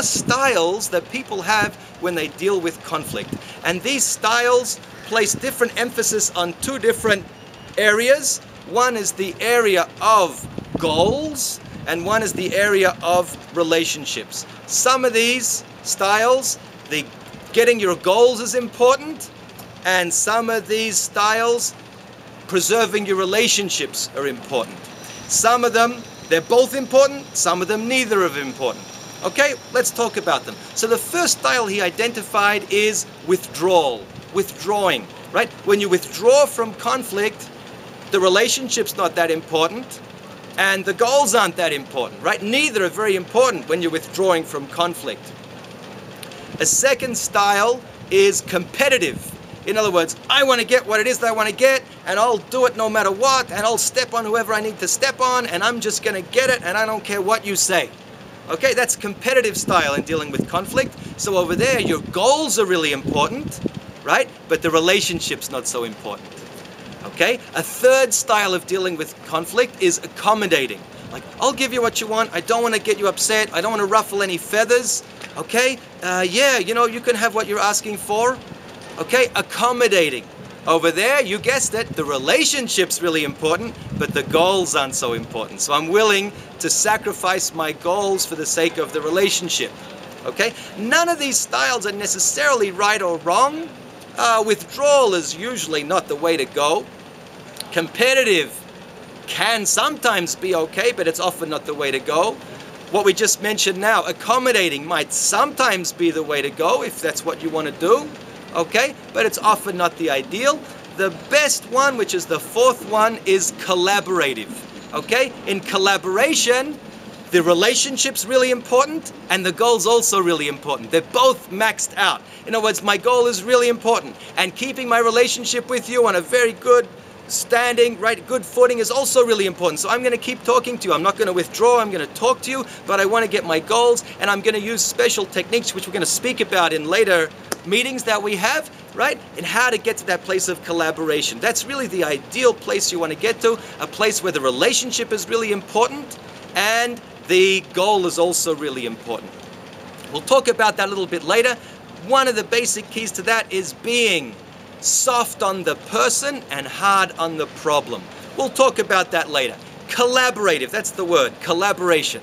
styles that people have when they deal with conflict. And these styles place different emphasis on two different areas. One is the area of goals, and one is the area of relationships. Some of these styles, getting your goals is important, and some of these styles, preserving your relationships are important. Some of them, they're both important, some of them neither are important. Okay, let's talk about them. So the first style he identified is withdrawal, withdrawing, right? When you withdraw from conflict, the relationship's not that important, and the goals aren't that important, right? Neither are very important when you're withdrawing from conflict. A second style is competitive. In other words, I want to get what it is that I want to get, and I'll do it no matter what, and I'll step on whoever I need to step on, and I'm just going to get it, and I don't care what you say. Okay, that's competitive style in dealing with conflict. So over there, your goals are really important, right? But the relationship's not so important. Okay, a third style of dealing with conflict is accommodating. Like, I'll give you what you want. I don't want to get you upset. I don't want to ruffle any feathers. Okay, yeah, you know, you can have what you're asking for. Okay, accommodating. Over there, you guessed it, the relationship's really important, but the goals aren't so important. So I'm willing to sacrifice my goals for the sake of the relationship. Okay, none of these styles are necessarily right or wrong. Withdrawal is usually not the way to go. Competitive can sometimes be okay, but it's often not the way to go. What we just mentioned now, accommodating, might sometimes be the way to go if that's what you want to do. Okay, but it's often not the ideal. The best one, which is the fourth one, is collaborative. Okay, in collaboration, the relationship's really important and the goal's also really important. They're both maxed out. In other words, my goal is really important, and keeping my relationship with you on a very good standing, right, good footing is also really important. So I'm going to keep talking to you. I'm not going to withdraw. I'm going to talk to you, but I want to get my goals, and I'm going to use special techniques, which we're going to speak about in later meetings that we have, right, and how to get to that place of collaboration. That's really the ideal place you want to get to, a place where the relationship is really important and the goal is also really important. We'll talk about that a little bit later. One of the basic keys to that is being soft on the person and hard on the problem. We'll talk about that later. Collaborative, that's the word, collaboration.